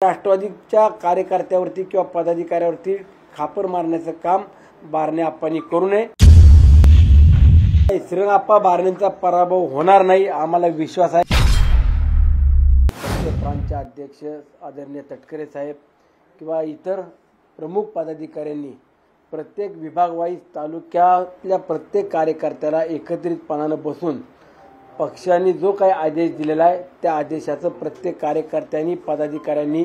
राष्ट्रवादीच्या कार्यकर्त्यावरती किंवा पदाधिकाऱ्यावरती खापर मारण्याचं काम बारणे आप्पांनी करू नये। श्रीरंगाप्पा बारणेंचा पराभव होणार नाही, आम्हाला विश्वास आहे। प्रांतचे अध्यक्ष आदरणीय तटकरे साहेब किंवा इतर प्रमुख पदाधिकाऱ्यांनी प्रत्येक विभागवाईज तालुक्यातल्या प्रत्येक कार्यकर्त्याला एकत्रितपणाने बसून पक्षाने जो काही आदेश दिलेला आहे त्या आदेशाचं प्रत्येक कार्यकर्त्यांनी पदाधिकाऱ्यांनी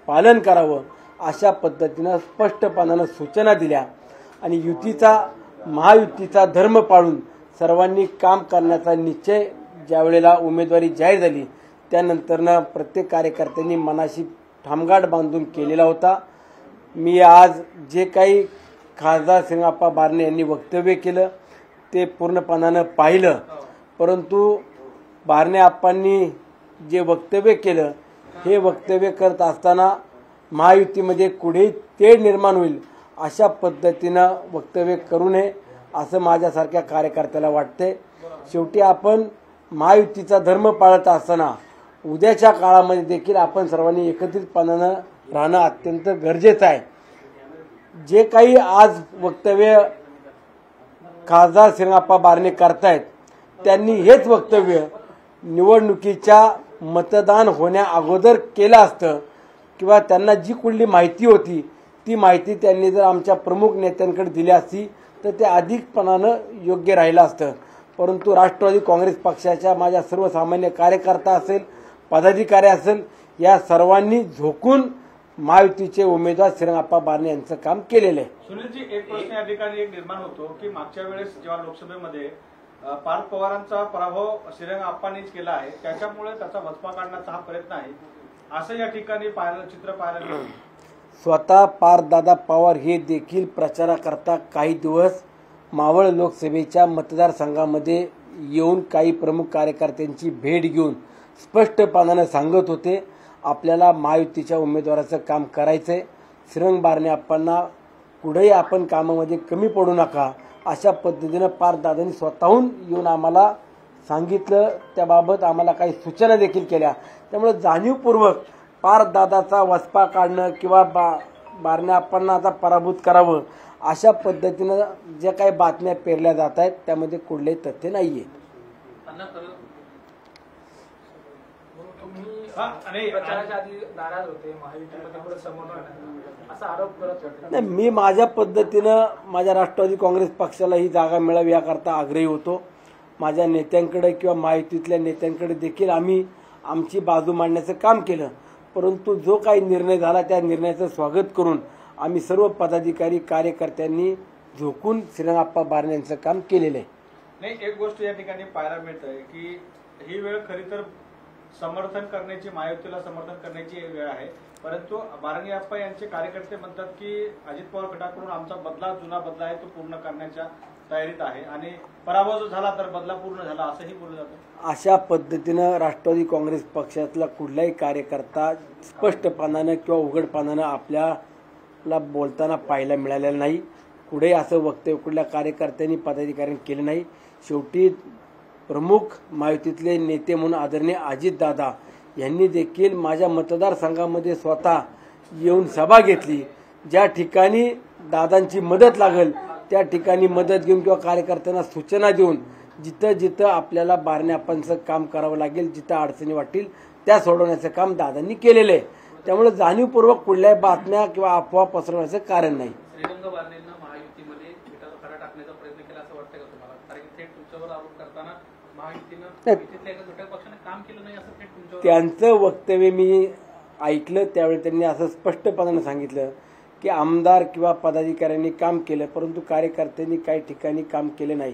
पालन करावं अशा पद्धतीने स्पष्टपणाने सूचना दिल्या आणि महायुतीचा धर्म पाळून सर्वांनी काम करण्याचा निश्चय ज्यावेळेला उमेदवारी जाहीर झाली त्यानंतर प्रत्येक कार्यकर्त्यांनी मनाशी ठामगाठ बांधून केलेला होता। मी आज जे काही खासदार श्रीरंगाप्पा बारणे यांनी वक्तव्य केलं ते पूर्णपणाने पाहिलं, परंतु बारणे आप्पांनी जे वक्तव्य केलं हे वक्तव्य करत असताना महायुतीमध्ये कुठेही तेढ निर्माण होईल अशा पद्धतीनं वक्तव्य करू नये असं माझ्यासारख्या कार्यकर्त्याला वाटते। शेवटी आपण महायुतीचा धर्म पाळत असताना उद्याच्या काळामध्ये देखील आपण सर्वांनी एकत्रितपणाने राहणं अत्यंत गरजेचं आहे। जे काही आज वक्तव्य खासदार श्रीरंगाप्पा बारणे करतायत त्यांनी हेच वक्तव्य निवडणुकीच्या मतदान होण्या अगोदर केलं असतं किंवा त्यांना जी कुठली माहिती होती ती माहिती त्यांनी जर आमच्या प्रमुख नेत्यांकडे दिली असती तर ते अधिकपणाने योग्य राहिलं असतं। परंतु राष्ट्रवादी काँग्रेस पक्षाच्या माझ्या सर्वसामान्य कार्यकर्ता असेल पदाधिकारी असेल या सर्वांनी झोकून महायुतीचे उमेदवार श्रीरंगाप्पा बारणे यांचं काम केलेलं आहे। सुनीलजी, एक प्रश्न या ठिकाणी एक निर्माण होतो की मागच्या वेळेस जेव्हा लोकसभेमध्ये पार्थ पवारांचा पराभव श्रीरंगाप्पांनीच केला आहे त्याच्यामुळे त्याचा वचपा काढण्याचा हा प्रयत्न आहे असं या ठिकाणी चित्र पाहायला मिळतं। स्वतः पार्थदादा पवार हे देखील प्रचाराकरता काही दिवस मावळ लोकसभेच्या मतदारसंघामध्ये येऊन काही प्रमुख कार्यकर्त्यांची भेट घेऊन स्पष्टपणाने सांगत होते आपल्याला महायुतीच्या उमेदवाराचं काम करायचंय, श्रीरंग बारणे आप्पांना कुठेही आपण कामामध्ये कमी पडू नका अशा पद्धतीने पार्थदादांनी स्वतःहून येऊन आम्हाला सांगितलं। त्याबाबत आम्हाला काही सूचना देखील केल्या। त्यामुळे जाणीवपूर्वक पार्थदादाचा वचपा काढणं किंवा बारणे आप्पांना आता पराभूत करावं अशा पद्धतीनं ज्या काही बातम्या पेरल्या जात आहेत त्यामध्ये कुठलेही तथ्य नाहीये। नाही, मी माझ्या पद्धतीनं माझ्या राष्ट्रवादी काँग्रेस पक्षाला ही जागा मिळावी याकरता आग्रही होतो। माझ्या नेत्यांकडे किंवा महायुतीतल्या नेत्यांकडे देखील आम्ही आमची बाजू मांडण्याचं काम केलं, परंतु जो काही निर्णय झाला त्या निर्णयाचं स्वागत करून आम्ही सर्व पदाधिकारी कार्यकर्त्यांनी झोकून श्रीरंगाप्पा बारणे यांचं काम केलेलं आहे। नाही, एक गोष्ट या ठिकाणी पाहायला मिळते की ही वेळ खरी तर समर्थन करण्याची महायुतीला समर्थन करण्याची वेळ आहे, परंतु बारणे आप्पा यांचे कार्यकर्ते म्हणतात की अजित पवार गटाकडून आमचा जुना बदला आहे तो पूर्ण करण्याच्या तयारीत आहे आणि पराभव जो झाला तर बदला पूर्ण झाला असंही बोललं जातं। अशा पद्धतीनं राष्ट्रवादी काँग्रेस पक्षातला कुठलाही कार्यकर्ता स्पष्टपणानं किंवा उघडपणानं आपल्याला बोलताना पाहायला मिळालेलं नाही। कुठेही असं वक्तव्य कुठल्या कार्यकर्त्यांनी पदाधिकाऱ्यांनी केलं नाही। शेवटी प्रमुख महायुतीतले नेते म्हणून आदरणीय अजितदादा यांनी देखील माझ्या मतदारसंघामध्ये स्वतः येऊन सभा घेतली। ज्या ठिकाणी दादांची मदत लागेल त्या ठिकाणी मदत घेऊन किंवा कार्यकर्त्यांना सूचना देऊन जिथं जिथं आपल्याला बारणे आप्पांचं काम करावं लागेल, जिथं अडचणी वाटतील त्या सोडवण्याचं काम दादांनी केलेलं आहे। त्यामुळे जाणीवपूर्वक कुठल्याही बातम्या किंवा अफवा पसरवण्याचं कारण नाही। श्रीरंग बारणेंना महायुतीमध्ये खडा टाकण्याचा प्रयत्न केला असं वाटतं का तुम्हाला? कारण थेट तुमच्यावर आरोप करताना महायुतीनं एका घटक पक्षाने काम केलं नाही असं थेट तुमच्यावर त्यांचं वक्तव्य मी ऐकलं त्यावेळी त्यांनी असं स्पष्टपणाने सांगितलं की आमदार किंवा पदाधिकाऱ्यांनी काम केलं परंतु कार्यकर्त्यांनी काही ठिकाणी काम केले नाही।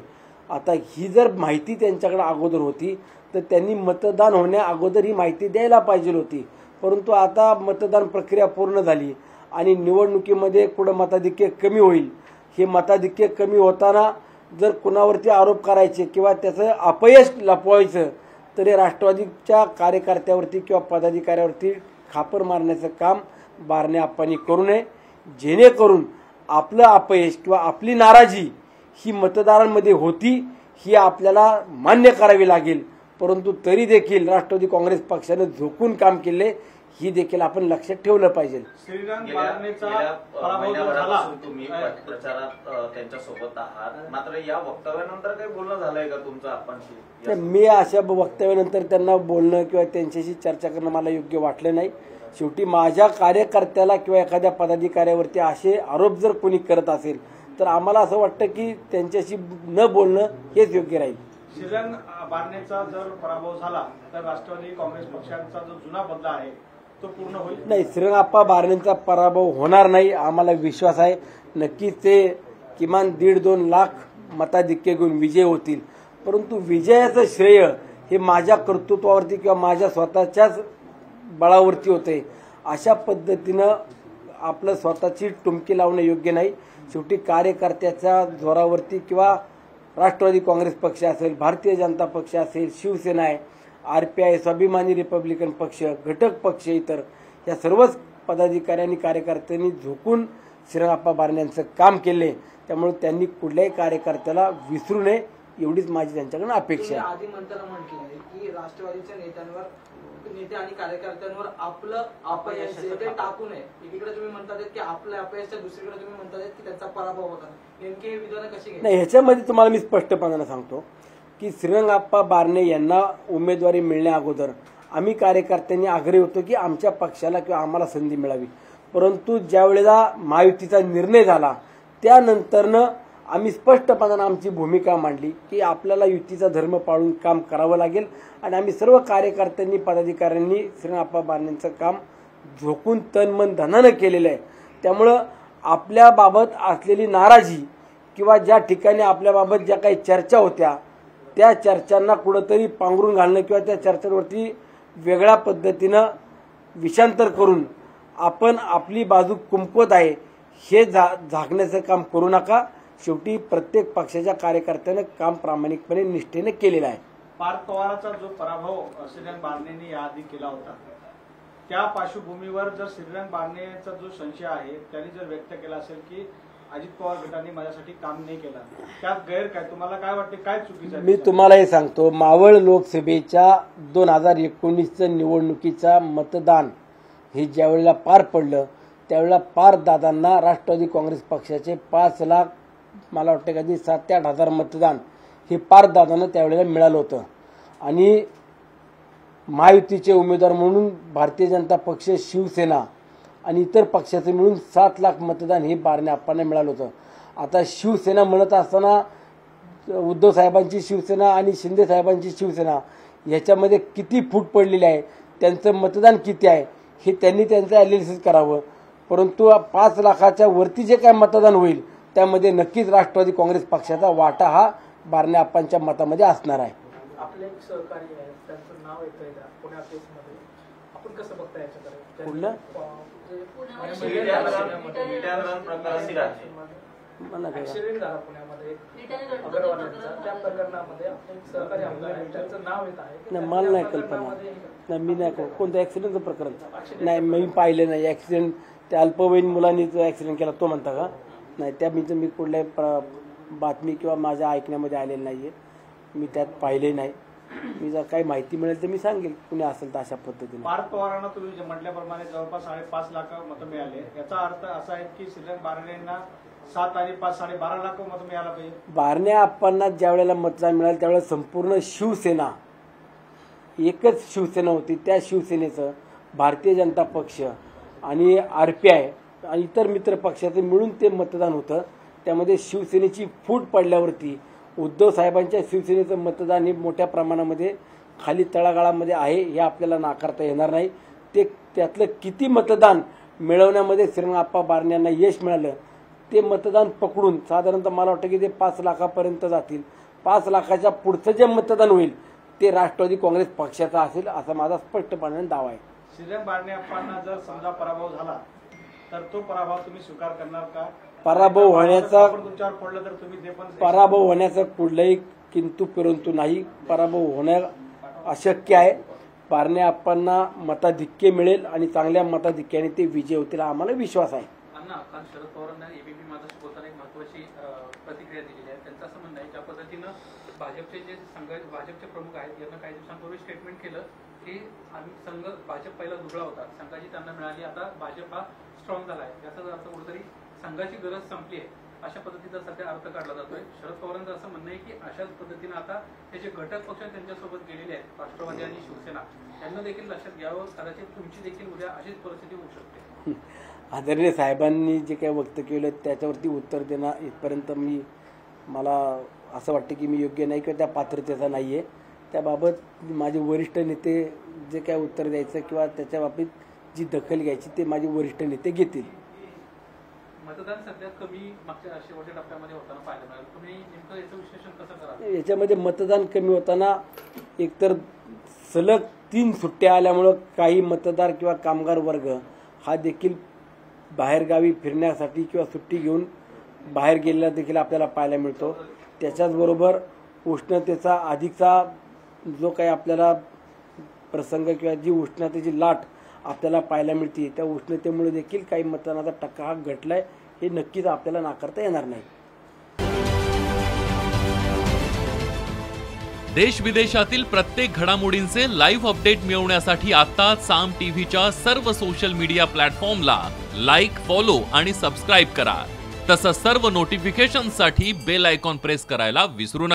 आता ही जर माहिती त्यांच्याकडे अगोदर होती तर त्यांनी मतदान होण्या अगोदर ही माहिती द्यायला पाहिजे होती, परंतु आता मतदान प्रक्रिया पूर्ण झाली आणि निवडणुकीमध्ये कुठं मताधिक्य कमी होईल, हे मताधिक्य कमी होताना जर कुणावरती आरोप करायचे किंवा त्याचं अपयश लपवायचं तर हे राष्ट्रवादीच्या कार्यकर्त्यावरती किंवा पदाधिकाऱ्यावरती खापर मारण्याचं काम बारणे आप्पांनी करू नये, जेणेकरून आपलं अपयश किंवा आपली नाराजी ही मतदारांमध्ये होती ही आपल्याला मान्य करावी लागेल, परंतु तरी देखील राष्ट्रवादी काँग्रेस पक्षाने झोकून काम केले ही देखील आपण लक्षात ठेवलं पाहिजे. श्रीरंग गेल्या बारणेचा पराभव जर झाला महिन्याभरापासून तुम्ही प्रचारात त्यांच्या सोबत आहात, मात्र या वक्तव्यानंतर काही बोलणं झालंय का तुमचं आपणशी? नाही, मी अशा वक्तव्यानंतर त्यांना बोलणं किंवा त्यांच्याशी चर्चा करणं मला योग्य वाटलं नाही. शेवटी माझ्या कार्यकर्त्याला किंवा एखाद्या पदाधिकाऱ्यावरती असे आरोप जर कोणी करत असेल तर आम्हाला असं वाटतं की त्यांच्याशी न बोलणं हेच योग्य राहील. श्रीरंग बारणेचा जर पराभव झाला तर राष्ट्रवादी काँग्रेस पक्षाचा जो जुना बदला आहे तो पूर्ण होईल. नाही, श्रीरंगाप्पा बारणेंचा पराभव होणार नाही, आम्हाला विश्वास आहे. नक्कीच ते किमान 1.5-2 लाख मताधिक्य घेऊन विजय होतील. परंतु विजयाचं श्रेय हे माझ्या कर्तृत्वावरती किंवा माझ्या स्वतःच्याच बळावरती होते. अशा पद्धतीनं आपलं स्वतःची टुमकी लावणं योग्य नाही. शेवटी कार्यकर्त्याच्या जोरावरती किंवा राष्ट्रवादी काँग्रेस पक्ष असेल, भारतीय जनता पक्ष असेल, शिवसेना आहे, RPI, स्वाभिमानी रिपब्लिकन पक्ष, घटक पक्ष, इतर या सर्वच पदाधिकाऱ्यांनी कार्यकर्त्यांनी झोकून श्रीरंगाप्पा बारणे यांचं काम केले. त्यामुळे त्यांनी कुठल्याही कार्यकर्त्याला विसरू नये एवढीच माझी त्यांच्याकडून अपेक्षा आहे. आधी म्हणताना म्हटलंय की राष्ट्रवादीच्या नेते आणि कार्यकर्त्यांवर आपलं अपयश ते टाकू नये. एकीकडे तुम्ही म्हणतात की आपलं अपयश, दुसरीकडे तुम्ही म्हणतात की त्यांचा पराभव होता. नेमके हे विधान कशी घ्यायची? नाही, ह्याच्यामध्ये तुम्हाला मी स्पष्टपणाने सांगतो की श्रीरंगाप्पा बारणे यांना उमेदवारी मिळण्या अगोदर आम्ही कार्यकर्त्यांनी आग्रही होतो की आमच्या पक्षाला किंवा आम्हाला संधी मिळावी. परंतु ज्या वेळेला महायुतीचा निर्णय झाला त्यानंतरनं आम्ही स्पष्टपणाने आमची भूमिका मांडली की आपल्याला युतीचा धर्म पाळून काम करावं लागेल आणि आम्ही सर्व कार्यकर्त्यांनी पदाधिकाऱ्यांनी श्रीरंगाप्पा बारणेंचं काम झोकून तन मन धनानं केलेलं आहे. त्यामुळं आपल्याबाबत असलेली नाराजी किंवा ज्या ठिकाणी आपल्याबाबत ज्या काही चर्चा होत्या त्या चर्चांना कुठंतरी पांघरून घालणं किंवा त्या चर्चांवरती वेगळ्या पद्धतीनं विषांतर करून आपण आपली बाजू कुंपवत आहे हे झाकण्याचं काम करू नका. शेवटी प्रत्येक पक्षाच्या कार्यकर्त्यानं काम प्रामाणिकपणे निष्ठेने केलेलं आहे. पार्थ पवारांचा जो पराभव श्रीरंग बारणेंनी याआधी केला होता त्या पार्श्वभूमीवर जर श्रीरंग बारणेंचा जो संशय आहे त्यांनी जर व्यक्त केला असेल की अजित पवार गटाने माझ्यासाठी काम नाही केलं, त्यात गैर काय? तुम्हाला काय वाटते, काय चुकीचं आहे? मी तुम्हाला हे सांगतो, मावळ लोकसभेच्या 2019 निवडणुकीचा मतदान हे ज्यावेळेला पार पडलं त्यावेळेला पार्थ दादांना राष्ट्रवादी काँग्रेस पक्षाचे 5 लाख मला वाटतं कधी 7 ते 8 हजार मतदान हे पार्थ दादांना त्यावेळेला मिळालं होतं. आणि महायुतीचे उमेदवार म्हणून भारतीय जनता पक्ष, शिवसेना आणि इतर पक्षाचे मिळून 7 लाख मतदान हे बारणे आप्पांना मिळालं होतं. आता शिवसेना म्हणत असताना उद्धव साहेबांची शिवसेना आणि शिंदे साहेबांची शिवसेना याच्यामध्ये किती फूट पडलेली आहे, त्यांचं मतदान किती आहे हे त्यांनी त्यांचं अनालिसिस करावं. परंतु 5 लाखाच्या वरती जे काय मतदान होईल त्यामध्ये नक्कीच राष्ट्रवादी काँग्रेस पक्षाचा वाटा हा बारणे आप्पांच्या मतामध्ये असणार आहे. आपले एक सहकारी आहे, त्यांचं नाव येतंय पुण्या केसमध्ये, आपण कसं बघता याच्याकडे? कुठलं? ऍक्सिडेंट झाला पुण्यामध्ये अगरवाल यांचा, त्या प्रकरणामध्ये आपले एक सहकारी आमदार आहे, त्यांचं नाव येत आहे. नाही, मला नाही कल्पना. नाही, मी नाही, कोणतं ऍक्सिडेंटचं प्रकरण नाही, मी पाहिलं नाही. ऍक्सिडेंट त्या अल्पवयीन मुलांनी जो ऍक्सिडेंट केला तो म्हणता का? नाही, त्या मी कुठल्याही बातमी किंवा माझ्या ऐकण्यामध्ये आलेली नाहीये, मी त्यात पाहिले नाही. मी जर काही माहिती मिळेल तर मी सांगेल कुणी असेल तर अशा पद्धतीने. पार्थ पवारांना तुम्ही म्हटल्याप्रमाणे जवळपास 5.5 लाख मतं मिळाले, याचा अर्थ असा आहे की श्रीरंग बारणेंना 7 आणि 5 12.5 लाख मतं मिळायला पाहिजे. बारणे आप्पांना ज्या वेळेला मतदान मिळालं त्यावेळेला संपूर्ण शिवसेना, एकच शिवसेना होती, त्या शिवसेनेचं भारतीय जनता पक्ष आणि RPI आणि इतर मित्र पक्षाचे मिळून ते मतदान होतं. त्यामध्ये शिवसेनेची फूट पडल्यावरती उद्धव साहेबांच्या शिवसेनेचं मतदान हे मोठ्या प्रमाणामध्ये खाली तळागाळामध्ये आहे हे आपल्याला नाकारता येणार नाही. ते त्यातलं किती मतदान मिळवण्यामध्ये श्रीरंगाप्पा बारणे यांना यश मिळालं ते मतदान पकडून साधारणतः मला वाटतं की ते 5 लाखापर्यंत जातील. 5 लाखाच्या पुढचं जे मतदान होईल ते राष्ट्रवादी काँग्रेस पक्षाचा असेल असा माझा स्पष्टपणे दावा आहे. श्रीरंग बारणे आप्पांना जर समजा पराभव झाला तर तो पराभव तुम्ही स्वीकार करणार का? पराभव होण्याचा तुमच्यावर पडलं तर तुम्ही ते पण पराभव होण्याचा कुठलाही किंतु परंतु नाही. पराभव होणं अशक्य आहे. बारणे आप्पांना मताधिक्य मिळेल आणि चांगल्या मताधिक्याने ते विजय होतील आम्हाला विश्वास आहे. अण्णा, काल शरद पवारांना एबीपी माझ्याशी बोलताना एक महत्वाची प्रतिक्रिया दिलेली आहे. त्यांचं असं म्हणणं आहे ज्या पद्धतीनं भाजपचे प्रमुख आहेत यांना काही दिवसांपूर्वी स्टेटमेंट केलं की आम्ही संघ भाजप पहिला दुबळा होता, संघाची त्यांना मिळाली, आता भाजप हा स्ट्रॉंग झाला आहे, याचाच अर्थ कुठेतरी संघाची गरज संपली आहे अशा पद्धतीचा सध्या अर्थ काढला जातोय. शरद पवारांचं असं म्हणणं आहे की अशाच पद्धतीने आता हे जे घटक पक्ष त्यांच्यासोबत गेलेले आहेत, राष्ट्रवादी आणि शिवसेना, त्यांना देखील लक्षात घ्यावं. कदाचित तुमची देखील उद्या अशीच परिस्थिती होऊ शकते. आदरणीय साहेबांनी जे काही वक्तव्य केलं त्याच्यावरती उत्तर देणं इथपर्यंत मला असं वाटतं की मी योग्य नाही किंवा त्या पात्रतेचा नाही आहे. त्याबाबत माझे वरिष्ठ नेते जे काय उत्तर द्यायचं किंवा त्याच्या बाबतीत जी दखल घ्यायची ते माझे वरिष्ठ नेते घेतील. मतदान सध्या कमी मागच्या शेवटच्या टप्प्यामध्ये होताना पाहायला मिळालं, तुम्ही नेमकं याचं विश्लेषण कसं कराल? याच्यामध्ये मतदान कमी होताना एकतर सलग 3 सुट्ट्या आल्यामुळं काही मतदार किंवा कामगार वर्ग हा देखील बाहेरगावी फिरण्यासाठी किंवा सुट्टी घेऊन बाहेर गेलेला देखील आपल्याला पाहायला मिळतो. त्याच्याचबरोबर उष्णतेचा अधिकचा जो काही आपल्याला प्रसंग किंवा जी उष्णतेची लाट आपल्याला पाहायला मिळते, त्या उष्णतेमुळे देखील काही मतदानाचा टक्का हा घटलाय, हे नक्कीच आपल्याला नाकारता येणार नाही. देश विदेशातील प्रत्येक घडामोडींचे लाईव्ह अपडेट मिळवण्यासाठी आता साम टीव्हीच्या सर्व सोशल मीडिया प्लॅटफॉर्मला लाईक, फॉलो आणि सबस्क्राईब करा. तसंच सर्व नोटिफिकेशनसाठी बेल आयकॉन प्रेस करायला विसरू नका.